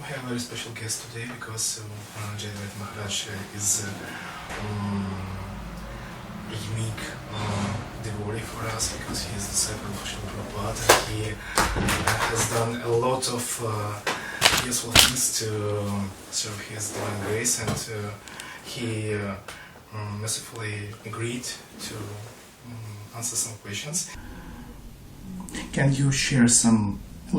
We have a very special guest today because Jayadvaita Maharaj is a unique devotee for us because he is the disciple of Srila Prabhupada. He has done a lot of useful things to serve His Divine Grace, and he mercifully agreed to answer some questions. Can you share a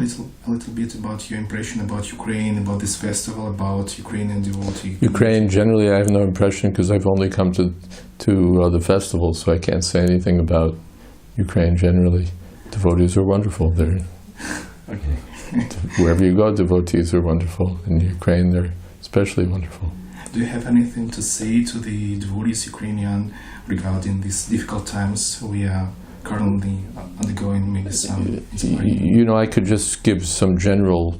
little bit about your impression about Ukraine, about this festival, about Ukrainian devotee? Ukraine, generally I have no impression because I've only come to the festival, so I can't say anything about Ukraine generally. Devotees are wonderful. They're okay. Wherever you go, devotees are wonderful. In Ukraine, they're especially wonderful. Do you have anything to say to the devotees Ukrainian regarding these difficult times we are currently undergoing? Maybe some you know, I could just give some general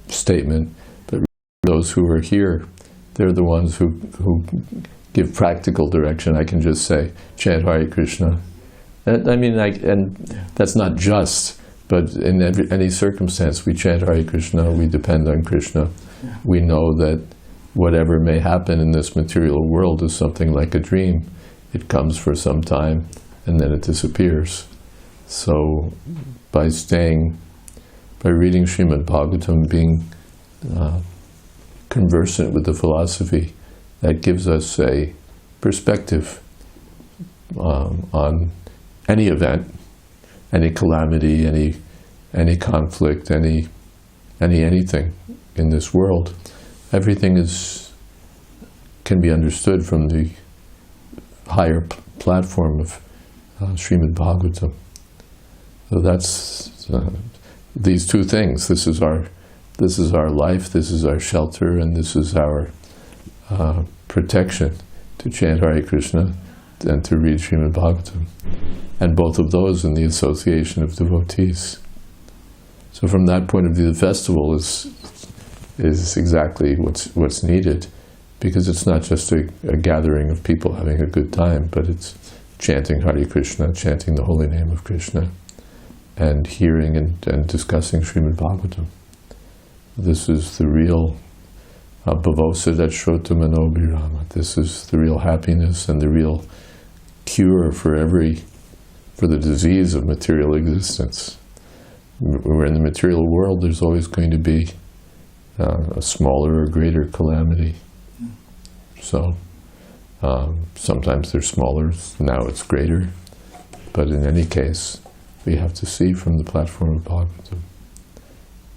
statement, but those who are here, they're the ones who give practical direction. I can just say, chant Hare Krishna. And that's not just, but in any circumstance, we chant Hare Krishna, we depend on Krishna. Yeah. We know that whatever may happen in this material world is something like a dream. It comes for some time and then it disappears. So by reading Srimad Bhagavatam, being conversant with the philosophy, that gives us a perspective on any event, any calamity, any conflict, anything in this world. Everything can be understood from the higher platform of Srimad Bhagavatam. So that's these two things. This is our life, this is our shelter, and this is our protection, to chant Hare Krishna and to read Srimad Bhagavatam. And both of those in the association of devotees. So from that point of view, the festival is exactly what's needed, because it's not just a gathering of people having a good time, but it's chanting Hare Krishna, chanting the holy name of Krishna, and hearing and discussing Srimad Bhagavatam. This is the real bhavosada shrota manobhirama. This is the real happiness and the real cure for the disease of material existence. We're in the material world, there's always going to be a smaller or greater calamity. So sometimes they're smaller, now it's greater. But in any case, we have to see from the platform of Bhagavatam.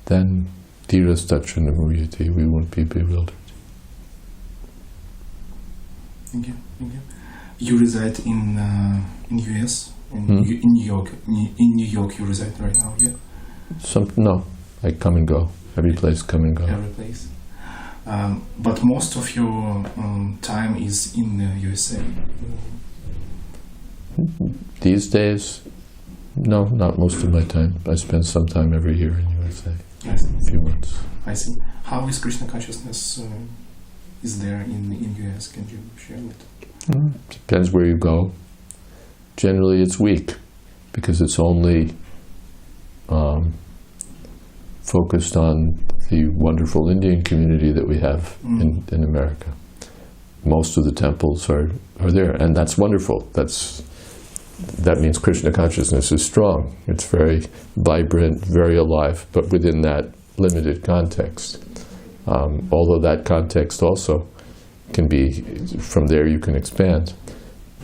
Then, dhirastacha namuyati, we won't be bewildered. Thank you. You reside in US, in New York. In New York, you reside right now, yeah? No, I come and go. Every place, come and go. Every place. But most of your time is in the USA. These days, no, not most of my time. I spend some time every year in USA. I see. A few months. I see. How is Krishna consciousness is there in US? Can you share it? Depends where you go. Generally, it's weak because it's only focused on the wonderful Indian community that we have in America. Most of the temples are there, and that's wonderful. That means Krishna consciousness is strong. It's very vibrant, very alive, but within that limited context. Although that context also can be, from there you can expand.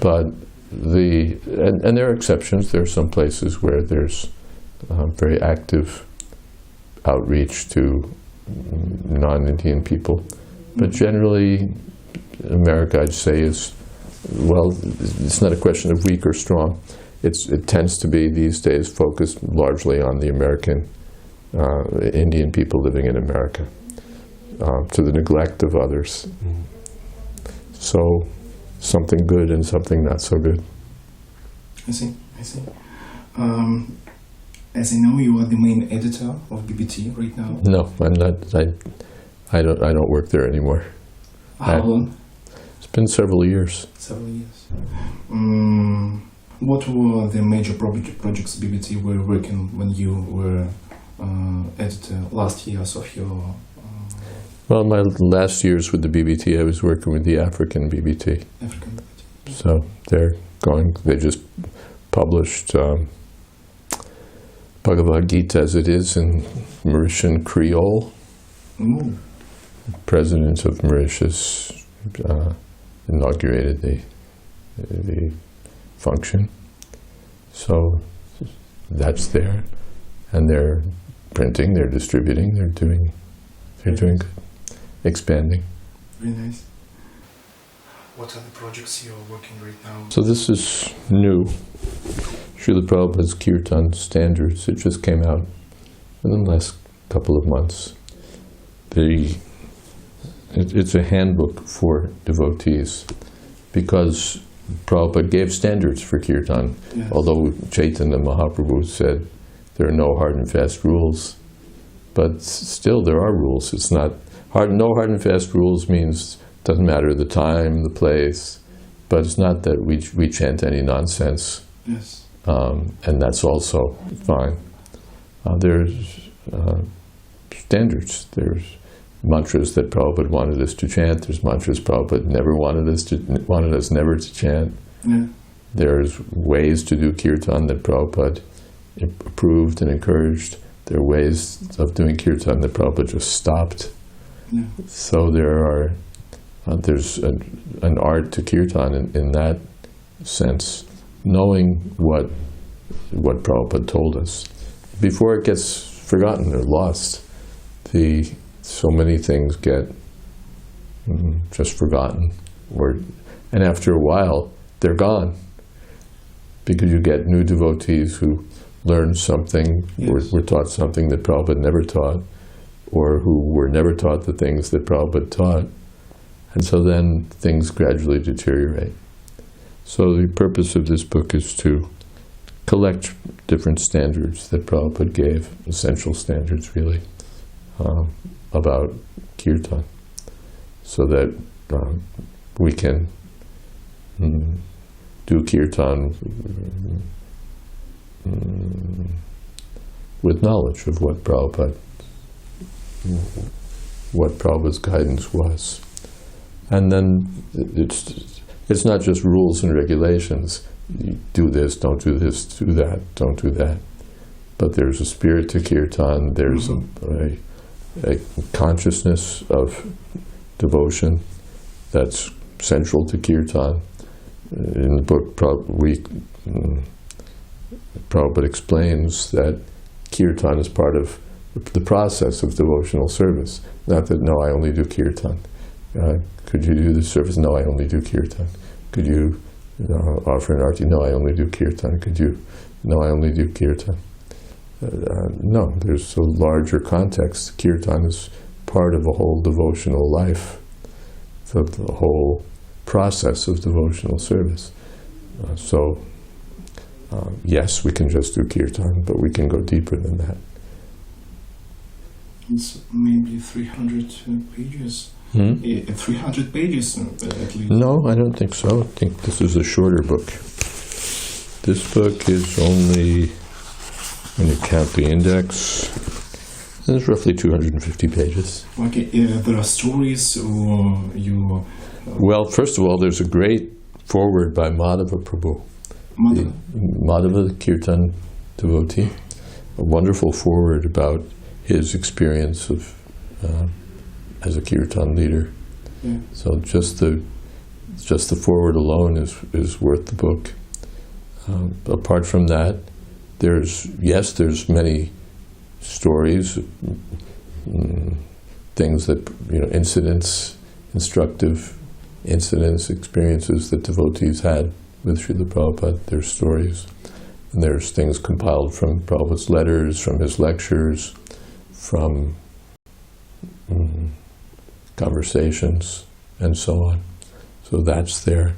But and there are exceptions. There are some places where there's very active outreach to non-Indian people. But generally, America, I'd say, it's not a question of weak or strong. It tends to be, these days, focused largely on the American, Indian people living in America, to the neglect of others. So, something good and something not so good. I see. As I know, you are the main editor of BBT right now. No, I'm not. I don't work there anymore. How long? It's been several years. Several years. What were the major projects BBT were working when you were at the last years of your... Well, my last years with the BBT, I was working with the African BBT. African BBT. So they just published Bhagavad Gita as it is in Mauritian Creole. Mm. President of Mauritius inaugurated the function. So that's there. And they're printing, they're distributing, they're doing good. Expanding. Very nice. What are the projects you're working right now? So this is new. Srila Prabhupada's Kirtan Standards. It just came out in the last couple of months. It's a handbook for devotees because Prabhupada gave standards for Kirtan. Yes. Although Chaitanya Mahaprabhu said there are no hard and fast rules, but still there are rules. It's not no hard and fast rules means doesn't matter the time, the place, but it's not that we chant any nonsense. Yes. And that's also fine. There's standards. There's mantras that Prabhupada wanted us to chant. There's mantras Prabhupada never wanted us never to chant. Yeah. There's ways to do Kirtan that Prabhupada approved and encouraged. There are ways of doing Kirtan that Prabhupada just stopped. Yeah. So there's an art to Kirtan in that sense, knowing what Prabhupada told us. Before it gets forgotten or lost, so many things get just forgotten, and after a while, they're gone. Because you get new devotees who learn something, yes. were taught something that Prabhupada never taught, or who were never taught the things that Prabhupada taught. And so then things gradually deteriorate. So the purpose of this book is to collect different standards that Prabhupada gave, essential standards really, about Kirtan, so that we can do Kirtan with knowledge of what Prabhupada's guidance was. And then it's not just rules and regulations. You do this, don't do this, do that, don't do that. But there's a spirit to Kirtan, there's a consciousness of devotion that's central to Kirtan. In the book, Prabhupada explains that Kirtan is part of the process of devotional service. Not that, no, I only do Kirtan. Could you do the service? No, I only do Kirtan. Could you offer an arti? No, I only do Kirtan. Could you? No, I only do Kirtan. No, there's a larger context. Kirtan is part of a whole devotional life, the whole process of devotional service. Yes, we can just do Kirtan, but we can go deeper than that. It's maybe 300 pages. 300 pages at least. No, I don't think so. I think this is a shorter book. This book is only, when you count the index, it's roughly 250 pages. Okay, there are stories or you... Well, first of all, there's a great foreword by Madhava Prabhu. Madhava, the Kirtan devotee. A wonderful foreword about his experience of as a Kirtan leader. Yeah. So just the foreword alone is worth the book. Apart from that, there's many stories, things that, incidents, instructive incidents, experiences that devotees had with Srila Prabhupada. There's stories. And there's things compiled from Prabhupada's letters, from his lectures, from conversations, and so on. So that's there.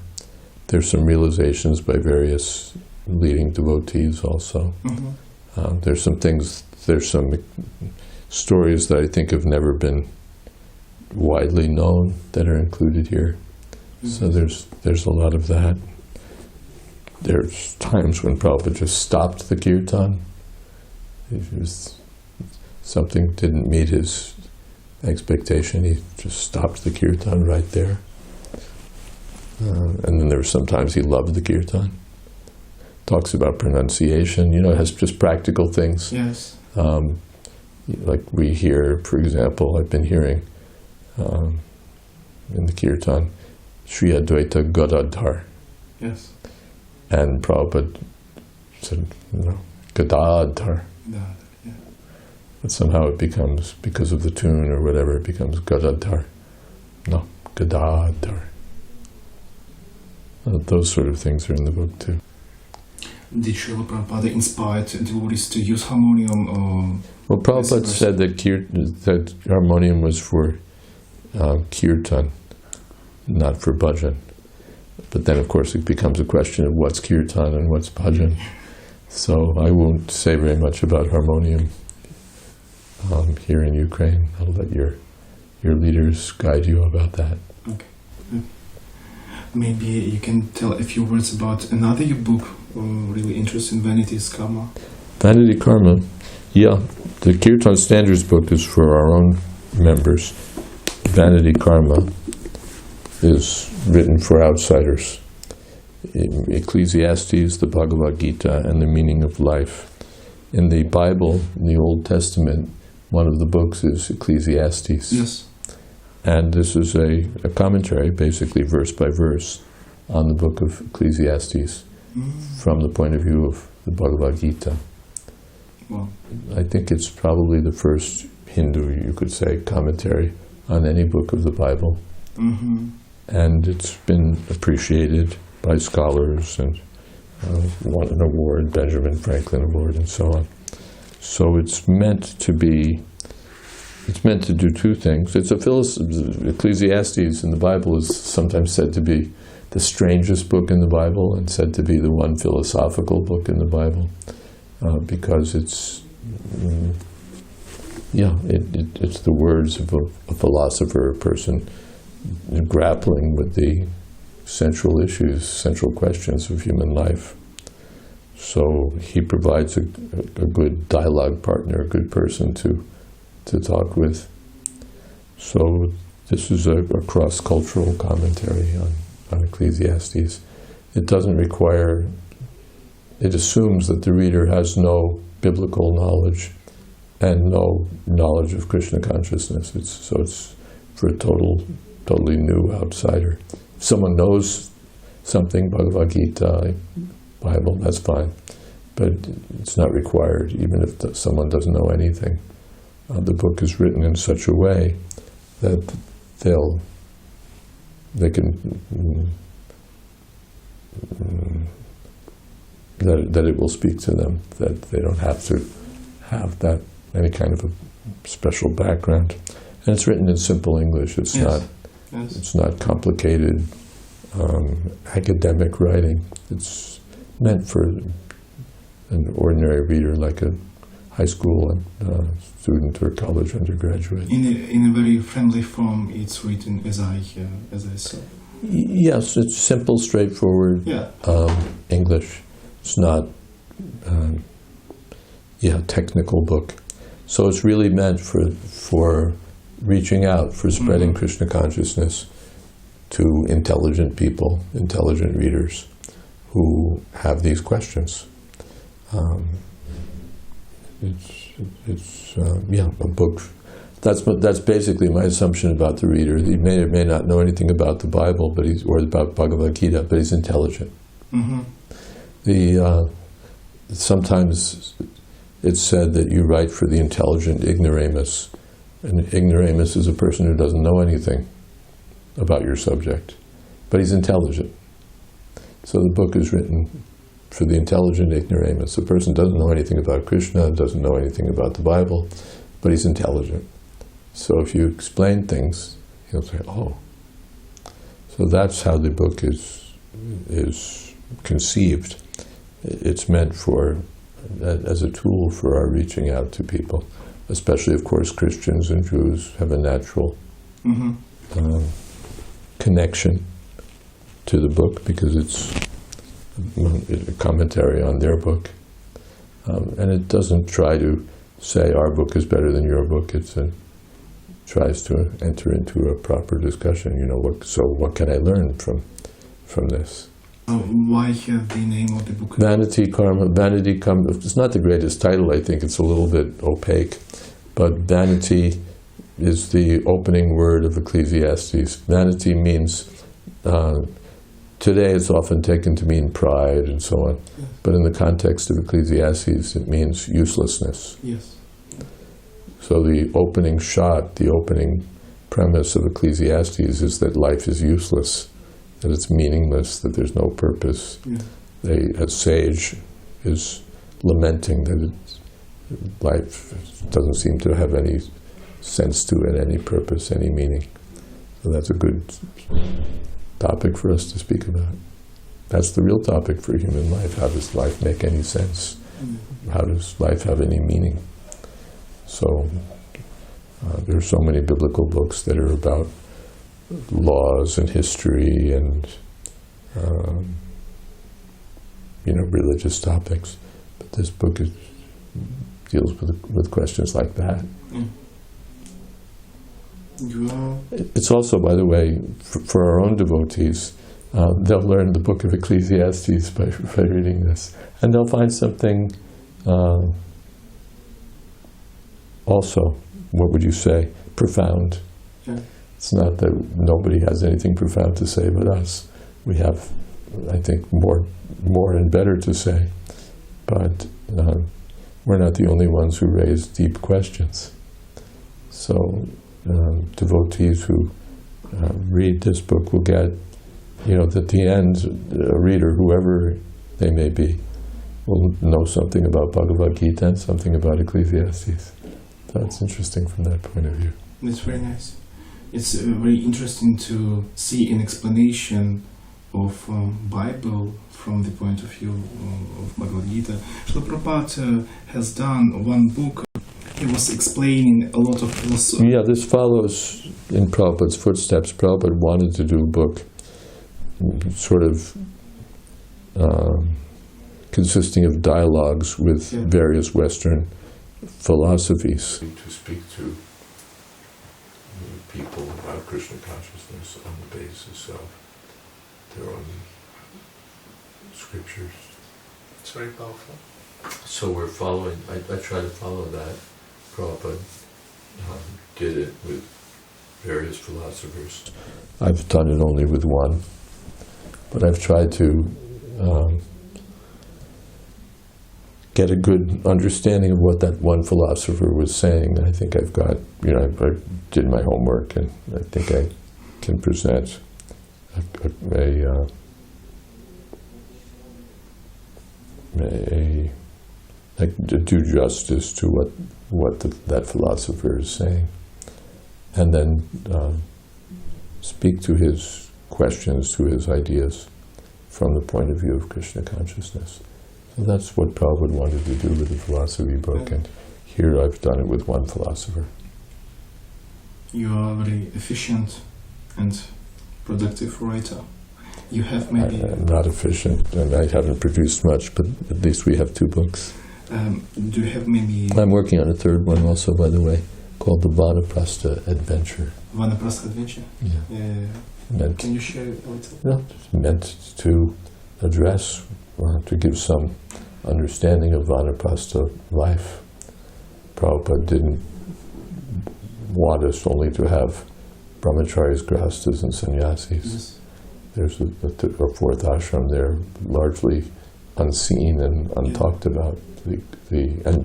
There's some realizations by various leading devotees also. Mm-hmm. There's some stories that I think have never been widely known that are included here. Mm-hmm. So there's a lot of that. There's times when Prabhupada just stopped the Kirtan. something didn't meet his expectation, he just stopped the kirtan right there. And then there were sometimes he loved the kirtan. Talks about pronunciation, it has just practical things. Yes. Like we hear, for example, I've been hearing in the kirtan, Ashraya Gopala Gadadhar. Yes. And Prabhupada said, Gadadhar. Yeah. But somehow it becomes, because of the tune or whatever, it becomes Gadadhar. No, Gadadhar. Those sort of things are in the book too. Did Srila Prabhupada inspire devotees to use harmonium? Well, Prabhupada said that harmonium was for kirtan, not for bhajan. But then, of course, it becomes a question of what's kirtan and what's bhajan. So I won't say very much about harmonium here in Ukraine. I'll let your leaders guide you about that. Okay. Maybe you can tell a few words about another your book, really interesting, Vanity Karma. Vanity Karma, yeah. The Kirtan Standards book is for our own members. Vanity Karma is written for outsiders. Ecclesiastes, the Bhagavad Gita, and the meaning of life. In the Bible, in the Old Testament, one of the books is Ecclesiastes. Yes. And this is a commentary, basically verse by verse, on the book of Ecclesiastes from the point of view of the Bhagavad Gita. Wow. I think it's probably the first Hindu, you could say, commentary on any book of the Bible. Mm-hmm. And it's been appreciated by scholars and won an award, Benjamin Franklin Award, and so on. So it's meant to do two things. Ecclesiastes in the Bible is sometimes said to be the strangest book in the Bible and said to be the one philosophical book in the Bible because it's the words of a philosopher, a person grappling with the central issues, central questions of human life. So he provides a good dialogue partner, a good person to talk with. So this is a cross-cultural commentary on Ecclesiastes. It doesn't require, it assumes that the reader has no biblical knowledge and no knowledge of Krishna consciousness. It's for a totally new outsider. If someone knows something, Bhagavad Gita, Bible, that's fine. But it's not required, even if someone doesn't know anything. The book is written in such a way that they can that it will speak to them, that they don't have to have that any kind of a special background. And it's written in simple English. It's not complicated academic writing. It's meant for an ordinary reader, like a high school student or college undergraduate. In a very friendly form, it's written as I saw. Yes, it's simple, straightforward English. It's not technical book. So it's really meant for reaching out, for spreading Krishna consciousness to intelligent people, intelligent readers who have these questions. It's a book. That's basically my assumption about the reader. He may or may not know anything about the Bible, or about Bhagavad Gita, but he's intelligent. Mm-hmm. Sometimes it's said that you write for the intelligent ignoramus, and ignoramus is a person who doesn't know anything about your subject, but he's intelligent. So the book is written for the intelligent ignoramus. The person doesn't know anything about Krishna, doesn't know anything about the Bible, but he's intelligent. So if you explain things, he'll say, oh. So that's how the book is conceived. It's meant as a tool for our reaching out to people, especially, of course, Christians and Jews have a natural connection to the book because it's a commentary on their book. And it doesn't try to say our book is better than your book. It tries to enter into a proper discussion. So what can I learn from this? Why the name of the book? Vanity Karma. Vanity Karma. It's not the greatest title. I think it's a little bit opaque, but vanity is the opening word of Ecclesiastes. Vanity means, today it's often taken to mean pride and so on, yes. But in the context of Ecclesiastes it means uselessness. Yes. So the opening shot, the opening premise of Ecclesiastes is that life is useless, that it's meaningless, that there's no purpose. Yeah. A sage is lamenting that life doesn't seem to have any sense to it, any purpose, any meaning. So that's a good topic for us to speak about. That's the real topic for human life. How does life make any sense? How does life have any meaning? So there are so many biblical books that are about laws and history and religious topics, but this book deals with questions like that. It's also, by the way, for our own devotees, they'll learn the book of Ecclesiastes by reading this, and they'll find something also, what would you say, profound. Yeah. It's not that nobody has anything profound to say but us. We have, I think, more and better to say, but we're not the only ones who raise deep questions. So devotees who read this book will get, at the end, a reader, whoever they may be, will know something about Bhagavad Gita and something about Ecclesiastes. So it's interesting from that point of view. That's very nice. It's very interesting to see an explanation of Bible from the point of view of Bhagavad Gita. Srila Prabhupada has done one book. He was explaining a lot of philosophy. Yeah, this follows in Prabhupada's footsteps. Prabhupada wanted to do a book sort of consisting of dialogues with various Western philosophies. To speak to people about Krishna consciousness on the basis of their own scriptures. It's very powerful. So we're following, I try to follow that. Prabhupada did it with various philosophers. I've done it only with one, but I've tried to get a good understanding of what that one philosopher was saying. I think I've got, I did my homework, and I think I can present do justice to what that philosopher is saying, and then speak to his questions, to his ideas from the point of view of Krishna consciousness. So that's what Prabhupada wanted to do with the philosophy book, and here I've done it with one philosopher. You are a very efficient and productive writer. You have maybe... I'm not efficient, and I haven't produced much, but at least we have 2 books. Do you have maybe... I'm working on a 3rd one also, by the way, called the Vanaprastha Adventure. Vanaprastha Adventure? Yeah. Can you share a little? No, it's meant to address, or to give some understanding of Vanaprastha life. Prabhupada didn't want us only to have brahmacharis, grahastas, and sannyasis. Yes. There's a 4th ashram there, largely unseen and untalked about,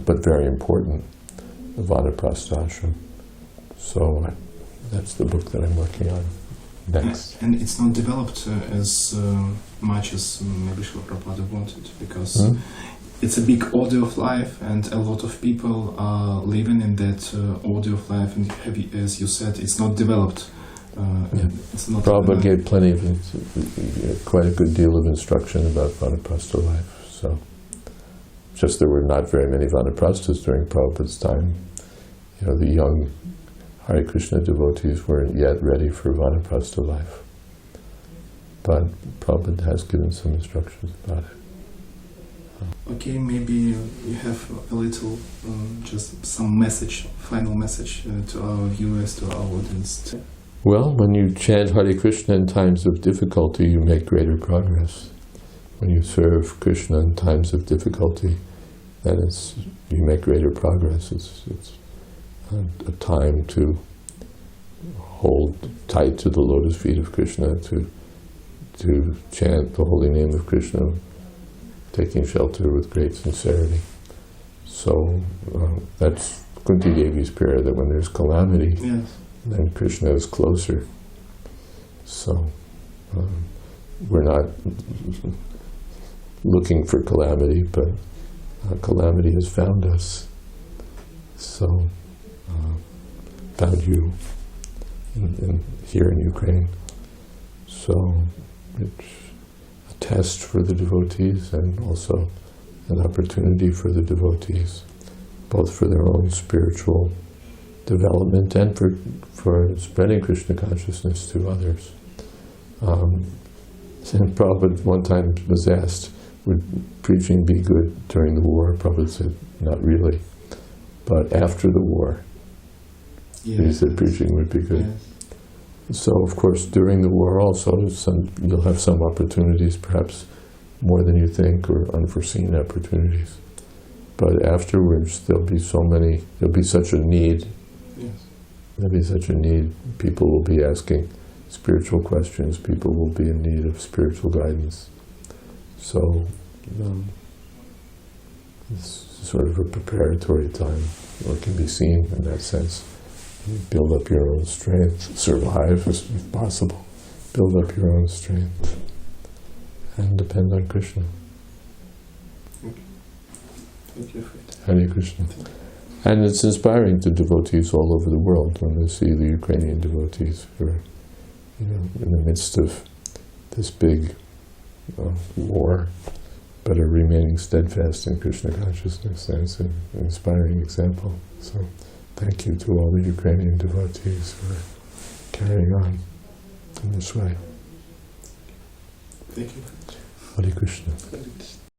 but very important, the Vanaprastha ashram. So that's the book that I'm working on next. And it's not developed as much as maybe Srila Prabhupada wanted, because it's a big order of life, and a lot of people are living in that order of life, and as you said, it's not developed. It's not Prabhupada gave plenty of, quite a good deal of instruction about Vanaprastha life. So, just there were not very many Vanaprasthas during Prabhupada's time. The young Hare Krishna devotees weren't yet ready for Vanaprastha life. But Prabhupada has given some instructions about it. Okay, maybe you have a little, just some message, final message to our viewers, to our audience. Well, when you chant Hare Krishna in times of difficulty, you make greater progress. When you serve Krishna in times of difficulty, then you make greater progress. It's a time to hold tight to the lotus feet of Krishna, to chant the holy name of Krishna, taking shelter with great sincerity. So that's Kunti Devi's prayer, that when there's calamity, Yes. then Krishna is closer. So we're not looking for calamity, but calamity has found us. So found you here in Ukraine. So it's a test for the devotees, and also an opportunity for the devotees, both for their own spiritual development and for spreading Krishna consciousness to others. And Prabhupada one time was asked, would preaching be good during the war? Prabhupada said, not really. But after the war, he said preaching would be good. Yes. So, of course, during the war also, you'll have some opportunities, perhaps more than you think, or unforeseen opportunities. But afterwards, there'll be such a need. Yes. There'll be such a need. People will be asking spiritual questions. People will be in need of spiritual guidance. So, it's sort of a preparatory time, or it can be seen in that sense. Build up your own strength, survive if possible. Build up your own strength, and depend on Krishna. Thank you for it. Hare Krishna. And it's inspiring to devotees all over the world when they see the Ukrainian devotees who are, in the midst of this big war, but are remaining steadfast in Krishna consciousness. That's an inspiring example. So thank you to all the Ukrainian devotees for carrying on in this way. Thank you. Hare Krishna. Hare Krishna.